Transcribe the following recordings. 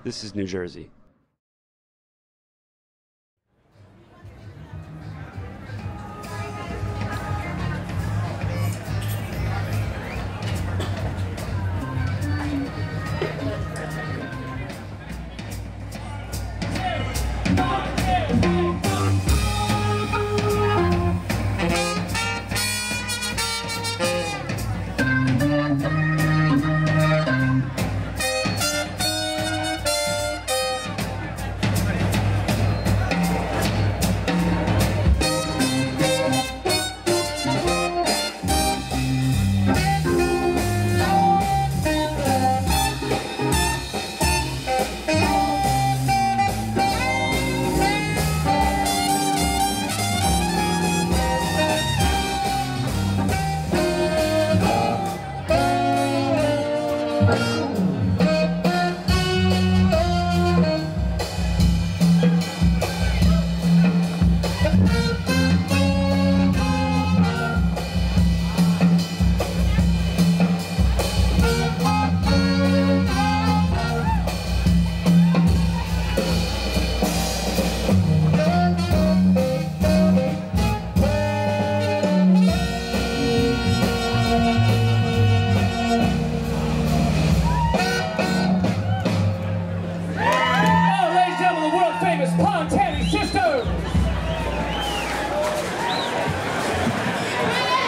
This is New Jersey.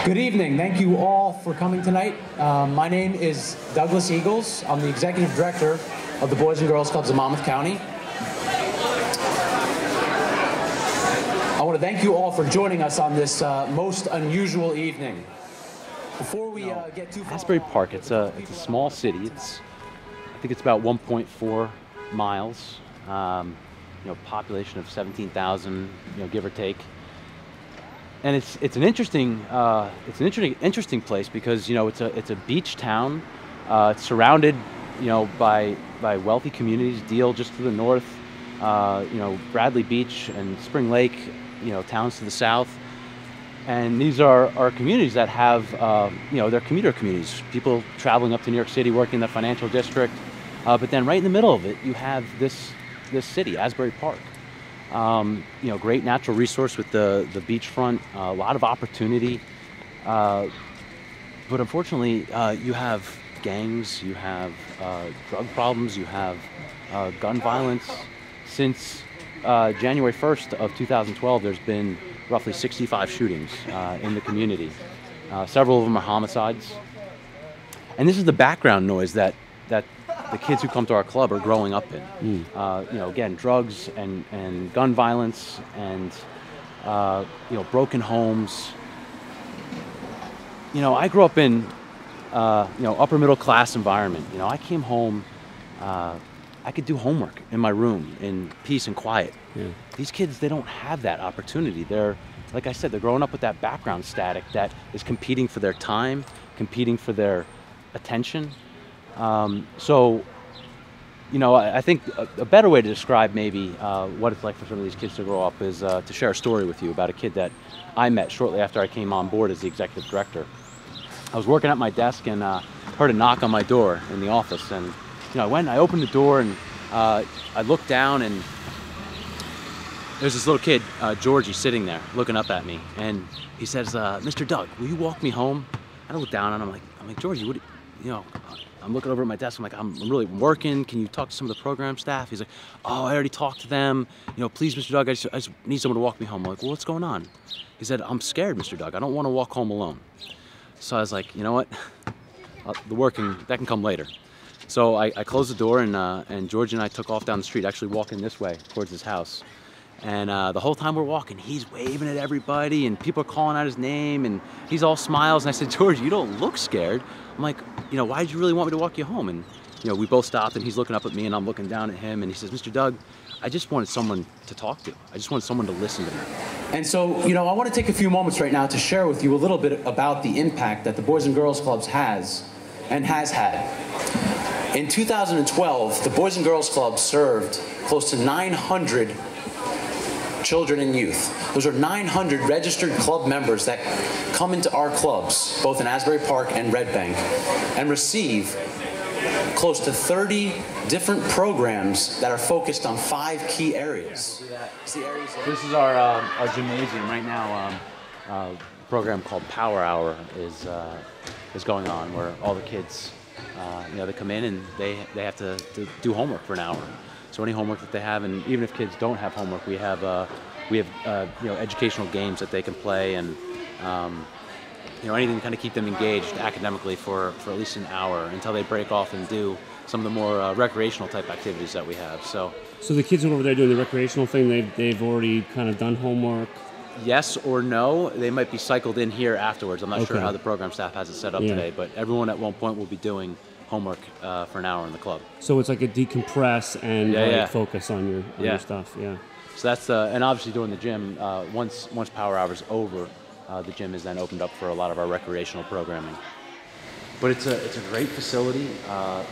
Good evening. Thank you all for coming tonight. My name is Douglas Eagles. I'm the Executive Director of the Boys and Girls Clubs of Monmouth County. I want to thank you all for joining us on this most unusual evening. Before we get too far... Asbury Park, it's a small city. I think it's about 1.4 miles. Population of 17,000, give or take. And it's an interesting place because it's a beach town. It's surrounded by wealthy communities. Deal just to the north, Bradley Beach and Spring Lake, towns to the south. And these are communities that have they're commuter communities. People traveling up to New York City, working in the financial district. But then right in the middle of it, you have this city, Asbury Park. Great natural resource with the beachfront, a lot of opportunity. But unfortunately, you have gangs, you have drug problems, you have gun violence. Since January 1st of 2012, there's been roughly 65 shootings in the community. Several of them are homicides. And this is the background noise that the kids who come to our club are growing up in. Again, drugs and gun violence and, broken homes. I grew up in, upper middle class environment. I came home, I could do homework in my room in peace and quiet. Yeah. These kids, they don't have that opportunity. They're, like I said, they're growing up with that background static that is competing for their time, competing for their attention. I think a better way to describe maybe what it's like for some of these kids to grow up is to share a story with you about a kid that I met shortly after I came on board as the executive director. I was working at my desk and heard a knock on my door in the office, and I opened the door and I looked down, and there's this little kid, Georgie, sitting there looking up at me, and he says, "Mr. Doug, will you walk me home?" And I look down and I'm like, "Georgie, what? I'm looking over at my desk. I'm like, I'm really working. Can you talk to some of the program staff?" He's like, "Oh, I already talked to them. Please, Mr. Doug, I just need someone to walk me home." I'm like, "Well, what's going on?" He said, "I'm scared, Mr. Doug. I don't want to walk home alone." So I was like, you know what? The working, that can come later. So I closed the door, and George and I took off down the street, actually walking this way towards his house. And the whole time we're walking, he's waving at everybody, and people are calling out his name, and he's all smiles. And I said, "George, you don't look scared." I'm like, "Why did you really want me to walk you home?" And we both stopped, and he's looking up at me, and I'm looking down at him, and he says, "Mr. Doug, I just wanted someone to talk to. I just wanted someone to listen to me." And so, I want to take a few moments right now to share with you a little bit about the impact that the Boys and Girls Clubs has had. In 2012, the Boys and Girls Club served close to 900 children and youth. Those are 900 registered club members that come into our clubs, both in Asbury Park and Red Bank, and receive close to 30 different programs that are focused on 5 key areas. This is our gymnasium right now. A program called Power Hour is going on, where all the kids, they come in and they have to do homework for an hour. So any homework that they have, and even if kids don't have homework, we have educational games that they can play, and anything to kind of keep them engaged academically for at least an hour until they break off and do some of the more recreational type activities that we have. So the kids over there doing the recreational thing, they've already kind of done homework? Yes or no. They might be cycled in here afterwards. I'm not sure how the program staff has it set up today, but everyone at one point will be doing homework for an hour in the club. So it's like a decompress and focus on your stuff. Yeah. So that's and obviously during the gym, once Power Hour's over, the gym is then opened up for a lot of our recreational programming. But it's a great facility. A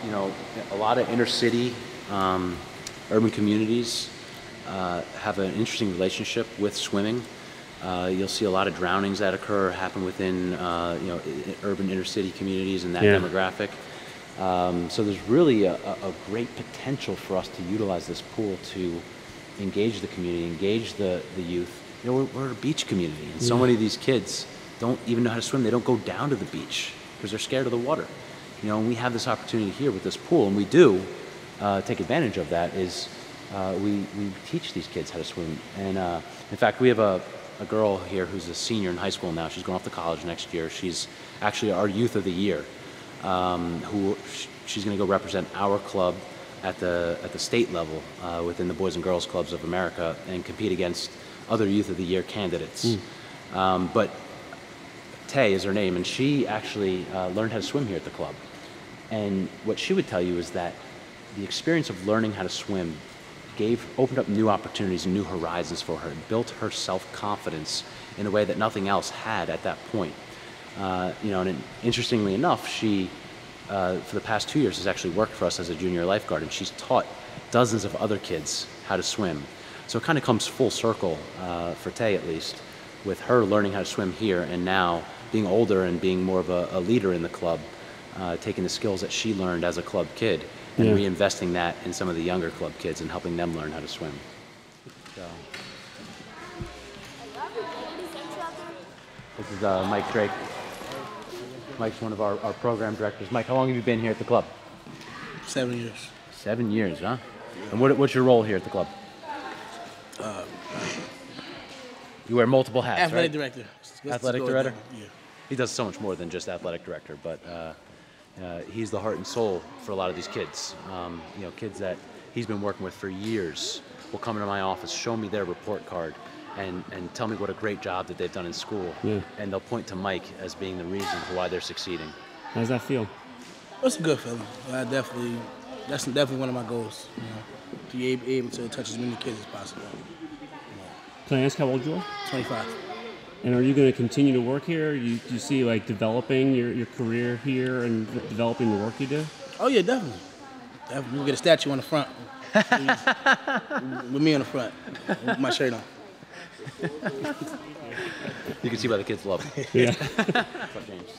lot of inner city, urban communities have an interesting relationship with swimming. You'll see a lot of drownings that happen within urban inner city communities and that demographic. So there's really a great potential for us to utilize this pool to engage the community, engage the youth. We're a beach community, and so many of these kids don't even know how to swim. They don't go down to the beach because they're scared of the water. And we have this opportunity here with this pool, and we do take advantage of that. We teach these kids how to swim, and in fact, we have a girl here who's a senior in high school now. She's going off to college next year. She's actually our Youth of the Year. She's going to go represent our club at the state level within the Boys and Girls Clubs of America and compete against other Youth of the Year candidates. But Tay is her name, and she actually learned how to swim here at the club. And what she would tell you is that the experience of learning how to swim opened up new opportunities and new horizons for her. It built her self-confidence in a way that nothing else had at that point. And interestingly enough, she, for the past 2 years, has actually worked for us as a junior lifeguard, and she's taught dozens of other kids how to swim. So it kind of comes full circle, for Tay at least, with her learning how to swim here and now being older and being more of a leader in the club, taking the skills that she learned as a club kid and reinvesting that in some of the younger club kids and helping them learn how to swim. So. This is Mike Drake. Mike's one of our program directors. Mike, how long have you been here at the club? 7 years. 7 years, huh? And what's your role here at the club? You wear multiple hats, Athletic right? director. Athletic director? Yeah. He does so much more than just athletic director, but he's the heart and soul for a lot of these kids. Kids that he's been working with for years will come into my office, show me their report card, and tell me what a great job that they've done in school. Yeah. And they'll point to Mike as being the reason for why they're succeeding. How does that feel? It's a good feeling. That's definitely one of my goals, to be able to touch as many kids as possible. Can I ask how old you are? 25. And are you going to continue to work here? Do you see developing your career here and developing the work you do? Oh yeah, definitely. We'll get a statue on the front with me on the front with my shirt on. You can see why the kids love him. Yeah. James.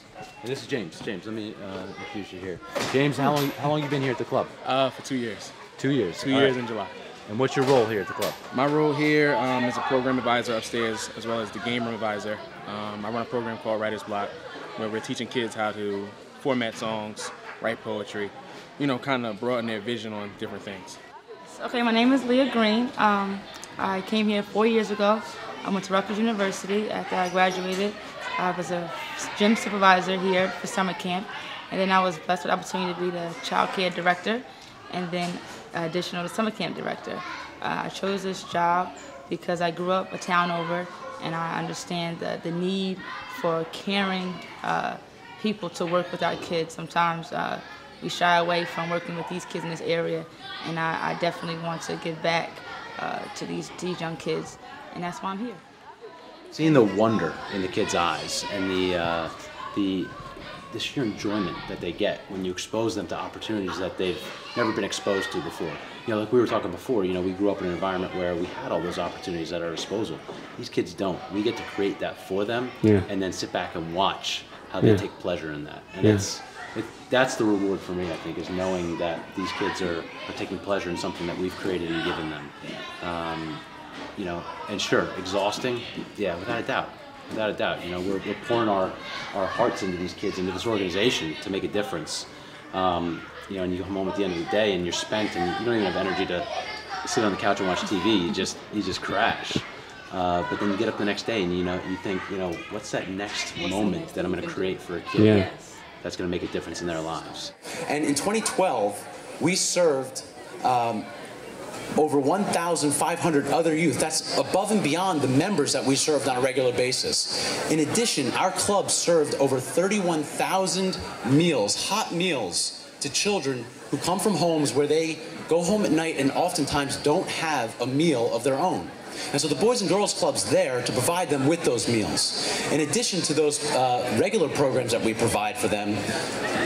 And this is James. James, let me introduce you here. James, how long you been here at the club? For 2 years. 2 years. 2 years in July. And what's your role here at the club? My role here is a program advisor upstairs, as well as the game room advisor. I run a program called Writer's Block, where we're teaching kids how to format songs, write poetry, kind of broaden their vision on different things. Okay, my name is Leah Green. I came here 4 years ago. I went to Rutgers University. After I graduated, I was a gym supervisor here for summer camp, and then I was blessed with the opportunity to be the child care director, and then additional to summer camp director. I chose this job because I grew up a town over, and I understand the need for caring people to work with our kids. Sometimes we shy away from working with these kids in this area, and I definitely want to give back to these young kids, and that's why I'm here. Seeing the wonder in the kids' eyes and the sheer enjoyment that they get when you expose them to opportunities that they've never been exposed to before. Like we were talking before, we grew up in an environment where we had all those opportunities at our disposal. These kids don't. We get to create that for them and then sit back and watch how they take pleasure in that. And that's the reward for me, I think, is knowing that these kids are taking pleasure in something that we've created and given them. You know, and sure, exhausting, yeah, without a doubt. Without a doubt, you know, we're pouring our hearts into these kids, into this organization to make a difference. You know, and you come home at the end of the day and you're spent and you don't even have energy to sit on the couch and watch TV. You just crash. But then you get up the next day and you think, you know, what's that next moment that I'm going to create for a kid that's going to make a difference in their lives? And in 2012, we served over 1,500 other youth. That's above and beyond the members that we served on a regular basis. In addition, our club served over 31,000 meals, hot meals, to children who come from homes where they go home at night and oftentimes don't have a meal of their own. And so the Boys and Girls Club's there to provide them with those meals. In addition to those regular programs that we provide for them,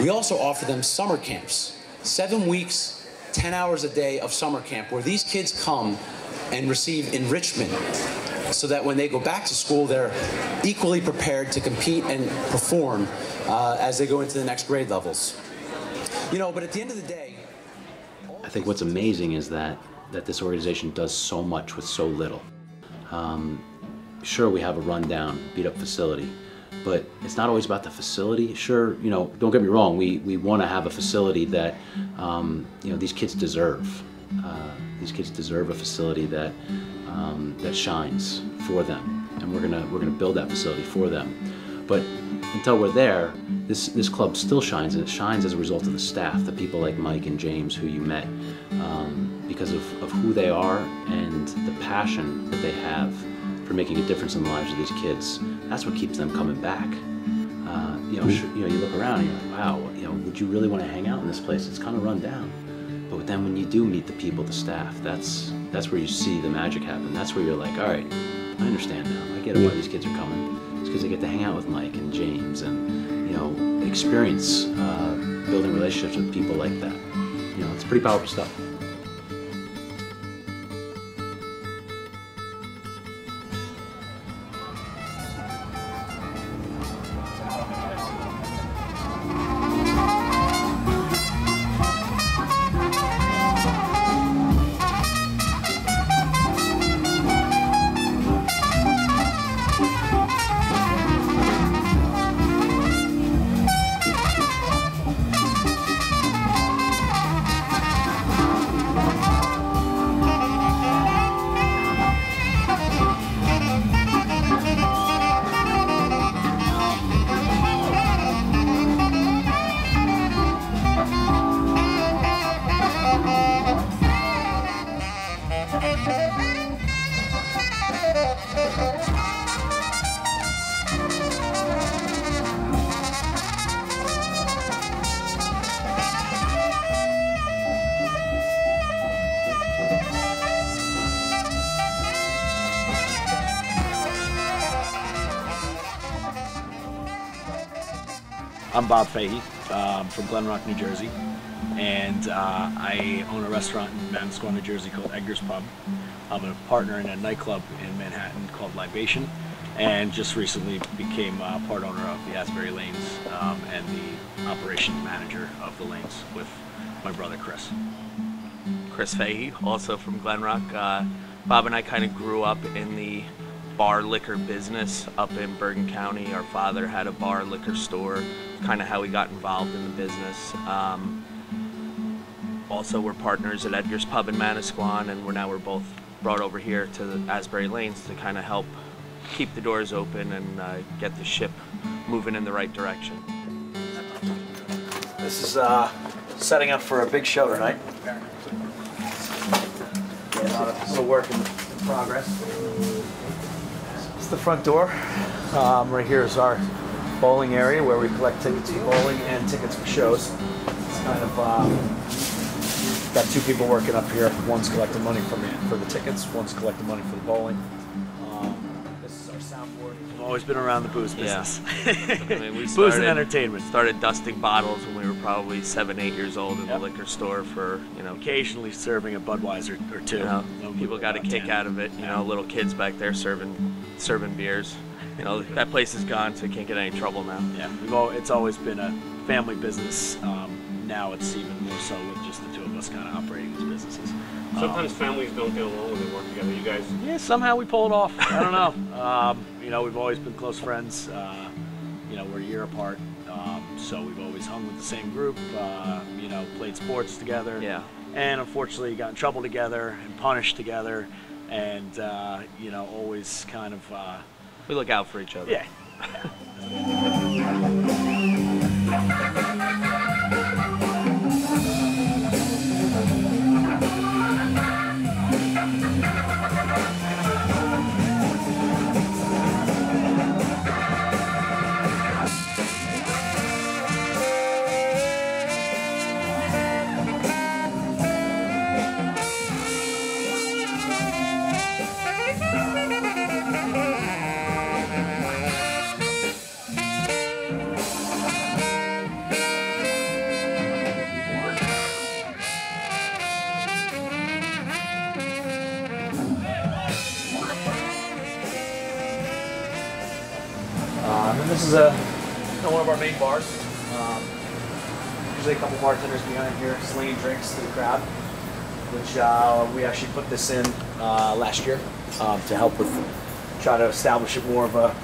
we also offer them summer camps. 7 weeks, 10 hours a day of summer camp where these kids come and receive enrichment so that when they go back to school, they're equally prepared to compete and perform as they go into the next grade levels. You know, but at the end of the day, I think what's amazing is that this organization does so much with so little. Sure, we have a rundown, beat-up facility, but it's not always about the facility. Sure, you know, don't get me wrong, we want to have a facility that, you know, these kids deserve. These kids deserve a facility that shines for them, and we're gonna build that facility for them. But until we're there, this club still shines, and it shines as a result of the staff, the people like Mike and James who you met, because of who they are and the passion that they have for making a difference in the lives of these kids. That's what keeps them coming back. You know, you look around and you're like, wow, you know, would you really want to hang out in this place? It's kind of run down. But then when you do meet the people, the staff, that's where you see the magic happen. That's where you're like, all right, I understand now. I get why these kids are coming. It's because they get to hang out with Mike and James and, you know, experience building relationships with people like that. You know, it's pretty powerful stuff. I'm Bob Fahey from Glen Rock, New Jersey, and I own a restaurant in Manasquan, New Jersey called Edgar's Pub. I'm a partner in a nightclub in Manhattan called Libation, and just recently became part owner of the Asbury Lanes and the operations manager of the Lanes with my brother Chris. Chris Fahey, also from Glen Rock. Bob and I kind of grew up in the bar liquor business up in Bergen County. Our father had a bar liquor store, kind of how we got involved in the business. Also, we're partners at Edgar's Pub in Manasquan, and we're both brought over here to the Asbury Lanes to kind of help keep the doors open and get the ship moving in the right direction. This is setting up for a big show tonight. A lot of work in progress. It's the front door. Right here is our bowling area where we collect tickets for bowling and tickets for shows. It's kind of got two people working up here. One's collecting money for the tickets. One's collecting money for the bowling. This is our soundboard. We've always been around the booze business. Yeah. I mean, booze and entertainment. Started dusting bottles when we were probably 7, 8 years old in the liquor store for, occasionally serving a Budweiser or two. People got a kick out of it. Little kids back there serving beers. you know, that place is gone, so you can't get any trouble now. Yeah, it's always been a family business. Now it's even more so with just the two of us kind of operating these businesses. Sometimes families don't get along when they work together. You guys? Yeah, somehow we pull it off. I don't know. You know, we've always been close friends. You know, we're a year apart, so we've always hung with the same group. You know, played sports together. Yeah. And unfortunately, got in trouble together and punished together, and you know, always kind of. We look out for each other. Yeah. And this is one of our main bars. Usually a couple bartenders behind here slinging drinks to the crowd, which we actually put this in last year to help with try to establish it more of a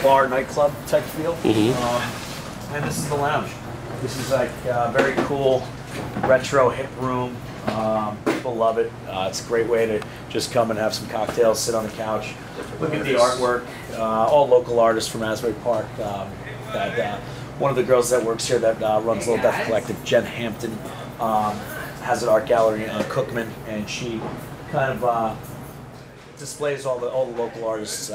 bar nightclub type feel. And this is the lounge. This is like a very cool retro hip room. People love it. It's a great way to just come and have some cocktails, sit on the couch, look at the artwork. All local artists from Asbury Park. One of the girls that works here that runs Little Death Collective, Jen Hampton, has an art gallery on Cookman, and she kind of displays all the local artists'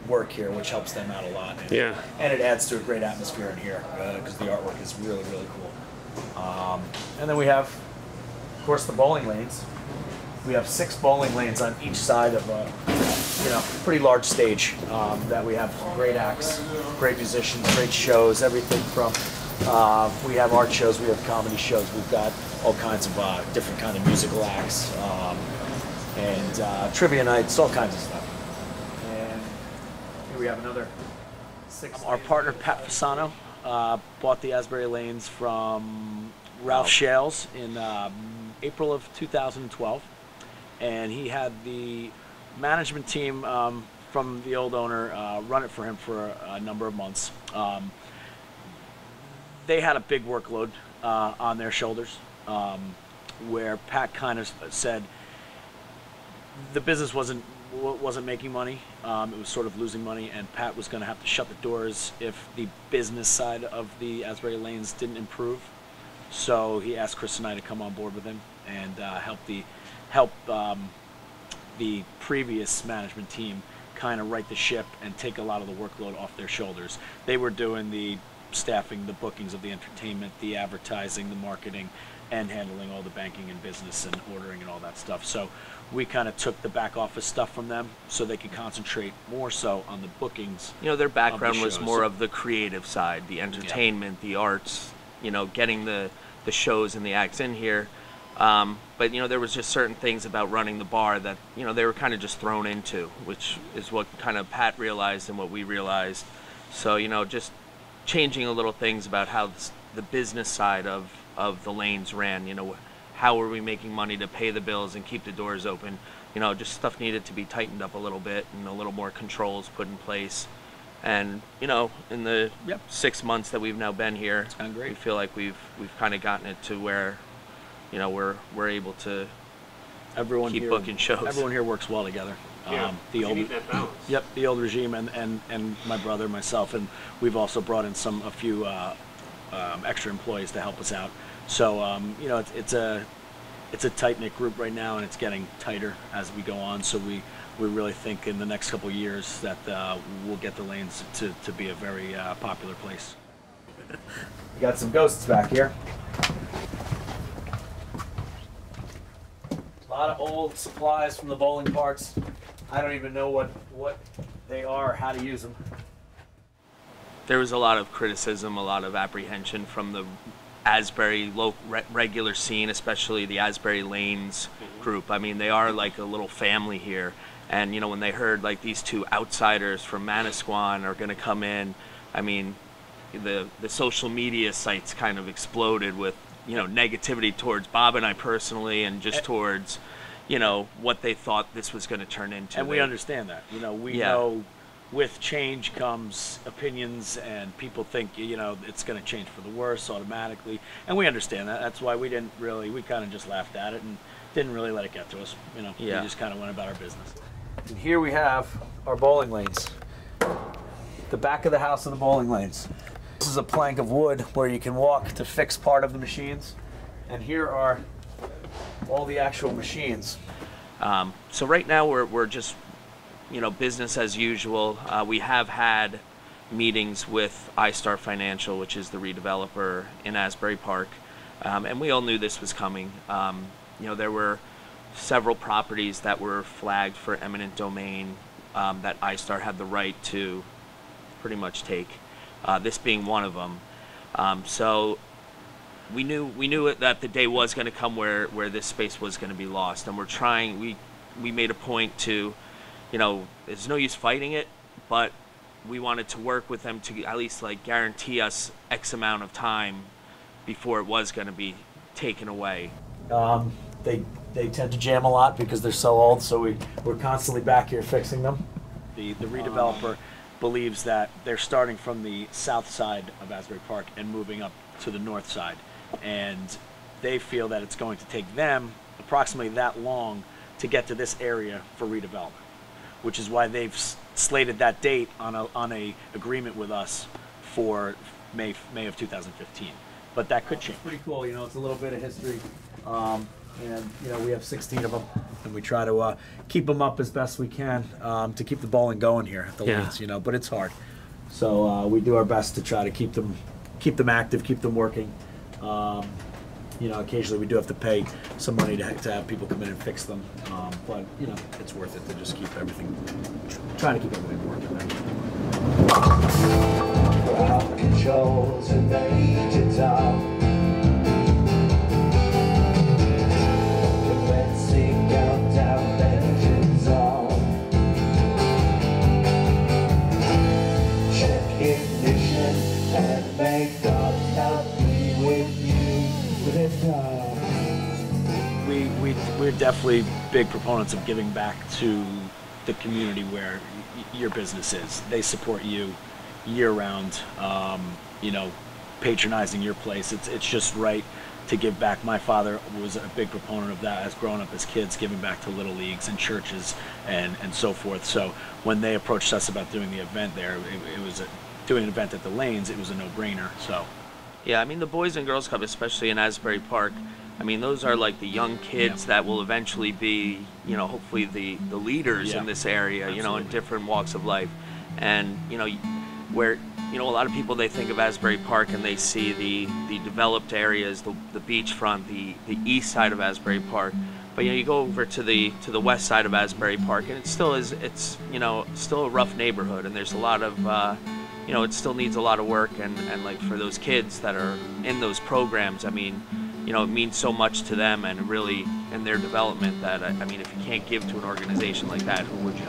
work here, which helps them out a lot. And, and it adds to a great atmosphere in here because the artwork is really, really cool. And then we have, of course, the bowling lanes. We have 6 bowling lanes on each side of a pretty large stage that we have great acts, great musicians, great shows, everything from, we have art shows, we have comedy shows, we've got all kinds of different kind of musical acts, and trivia nights, all kinds of stuff. And here we have another 6. Our partner, Pat Fasano, bought the Asbury Lanes from Ralph Shales in April of 2012. And he had the management team from the old owner run it for him for a number of months. They had a big workload on their shoulders, where Pat kind of said the business wasn't making money. It was sort of losing money, and Pat was going to have to shut the doors if the business side of the Asbury Lanes didn't improve. So he asked Chris and I to come on board with him and help the previous management team kind of right the ship and take a lot of the workload off their shoulders. They were doing the staffing, the bookings of the entertainment, the advertising, the marketing, and handling all the banking and business and ordering and all that stuff. So we kind of took the back office stuff from them so they could concentrate more so on the bookings. You know, their background was more of the creative side, the entertainment, the arts, you know, getting the shows and the acts in here. But, you know, there was just certain things about running the bar that, you know, they were kind of just thrown into, which is what kind of Pat realized and what we realized. So, you know, just changing a little things about how the business side of the lanes ran, you know, how were we making money to pay the bills and keep the doors open. You know, just stuff needed to be tightened up a little bit and a little more controls put in place. And, you know, in the 6 months that we've now been here, it's been great. We feel like we've kind of gotten it to where, you know, we're able to keep booking shows. Everyone here works well together. The old, the old regime and my brother, myself, and we've also brought in a few extra employees to help us out. So you know, it's a tight-knit group right now, and it's getting tighter as we go on. So we really think in the next couple of years that we'll get the lanes to be a very popular place. We got some ghosts back here. A lot of old supplies from the bowling parks. I don't even know what they are, how to use them. There was a lot of criticism, a lot of apprehension from the Asbury regular scene, especially the Asbury Lanes group. I mean, they are like a little family here, And when they heard like these two outsiders from Manasquan are going to come in, I mean, the social media sites kind of exploded with negativity towards Bob and I personally, and just towards what they thought this was going to turn into. And we understand that. We know with change comes opinions, and people think it's going to change for the worse automatically, and we understand that. That's why we kind of just laughed at it and didn't really let it get to us. We just kind of went about our business. And here we have our bowling lanes. The back of the house of the bowling lanes. This is a plank of wood where you can walk to fix part of the machines. And here are all the actual machines. So right now we're just business as usual. We have had meetings with iStar Financial, which is the redeveloper in Asbury Park, and we all knew this was coming. There were several properties that were flagged for eminent domain that iStar had the right to pretty much take, this being one of them. So we knew that the day was going to come where this space was going to be lost, and we made a point to, there's no use fighting it, but we wanted to work with them to at least like guarantee us X amount of time before it was going to be taken away. They tend to jam a lot because they're so old, so we're constantly back here fixing them. The redeveloper believes that they're starting from the south side of Asbury Park and moving up to the north side, and they feel that it's going to take them approximately that long to get to this area for redevelopment, which is why they've slated that date on a agreement with us for May of 2015. But that could change. Pretty cool, it's a little bit of history. And we have 16 of them, and we try to keep them up as best we can to keep the bowling going here at the lanes, but it's hard. So we do our best to try to keep them active, keep them working. Occasionally we do have to pay some money to have people come in and fix them, but it's worth it to just keep everything, trying to keep everything working. Crowd controls and major top. We're definitely big proponents of giving back to the community where your business is. They support you year-round, patronizing your place. It's just right to give back. My father was a big proponent of that as growing up as kids, giving back to little leagues and churches and so forth. So when they approached us about doing the event there, it was doing an event at the Lanes, it was a no-brainer. So yeah, I mean, the Boys and Girls Club, especially in Asbury Park, I mean, those are like the young kids that will eventually be, hopefully the leaders in this area, in different walks of life. And, where, a lot of people, they think of Asbury Park and they see the developed areas, the beachfront, the east side of Asbury Park. But, you go over to the west side of Asbury Park, and it still is, it's, still a rough neighborhood, and there's a lot of, it still needs a lot of work. And like for those kids that are in those programs, I mean, it means so much to them and really in their development that, I mean, if you can't give to an organization like that, who would you?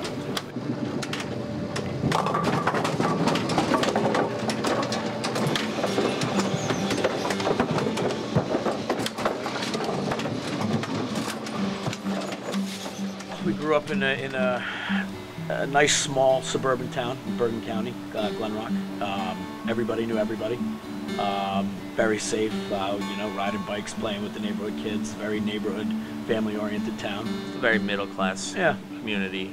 We grew up in a nice small suburban town in Bergen County, Glen Rock. Everybody knew everybody. Very safe, riding bikes, playing with the neighborhood kids. Very neighborhood, family-oriented town. It's a very middle-class community.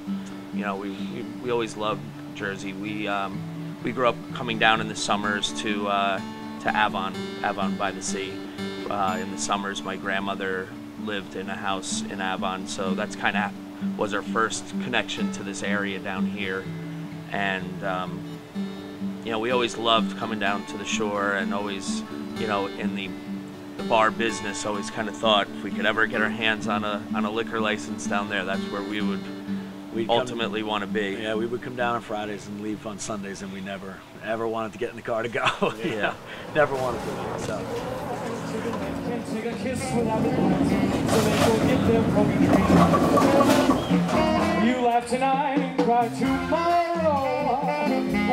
We always loved Jersey. We grew up coming down in the summers to Avon by the sea. In the summers, my grandmother lived in a house in Avon, so that's kind of was our first connection to this area down here. And we always loved coming down to the shore, and always, in the bar business, always kind of thought if we could ever get our hands on a liquor license down there, that's where we would ultimately want to be. Yeah, we would come down on Fridays and leave on Sundays, and we never ever wanted to get in the car to go. Never wanted to leave. So. Take a kiss without the so they go get their You laugh tonight and cry tomorrow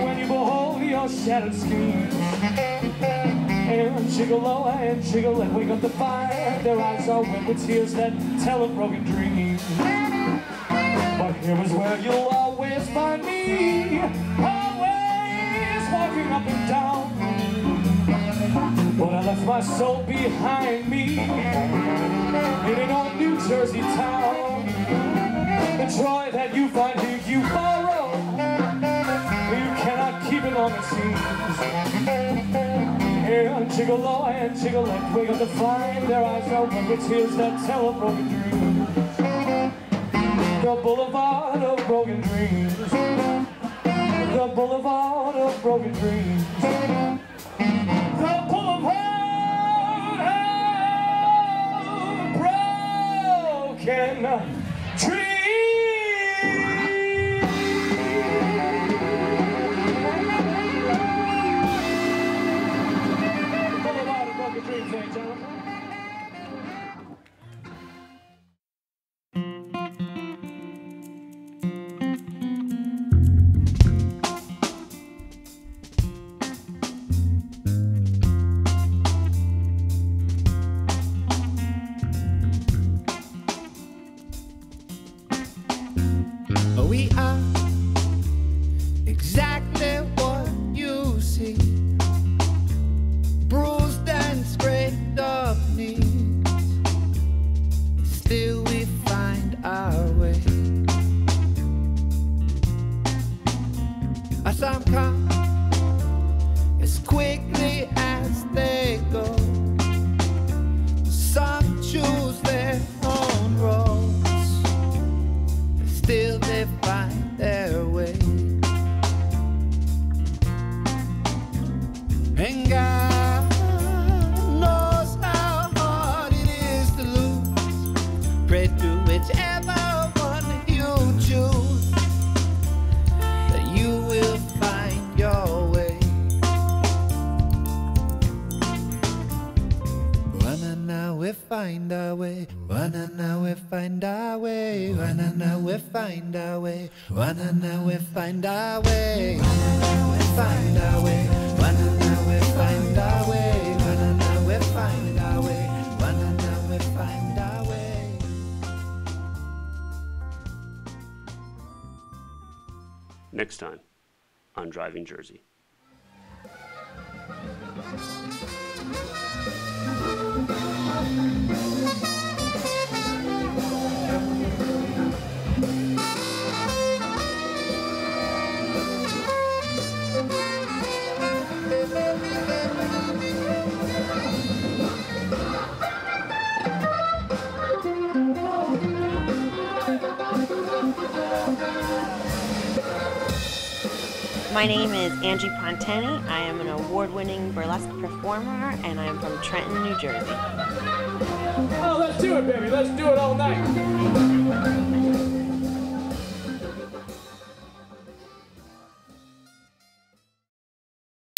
when you behold your shattered schemes. And jiggle low and jiggle and wake up the fire. Their eyes are wet with tears that tell of broken dreams. But here is where you'll always find me, always walking up and down. But I left my soul behind me in an old New Jersey town. The joy that you find here you borrow, you cannot keep it long it seems. And jiggle low and jiggle and wake up to find their eyes are wet with tears that tell of broken dreams. The boulevard of broken dreams. The boulevard of broken dreams. The boulevard of broken dreams. We are exactly what you see, bruised and scraped up knees. Still we find our way. Some come as quickly as they go. Some choose their own roads. Still they find their way. And God knows how hard it is to lose. Pray to whichever one you choose, that you will find your way. Now we find our way. Now we find our way. Now we find our way. Now we find our way. Now we find our way. Now we find our way. Now we find our way. Now we find our way. Next time on Driving Jersey. My name is Angie Ponteni. I am an award-winning burlesque performer, and I'm from Trenton, New Jersey. Oh, let's do it, baby. Let's do it all night.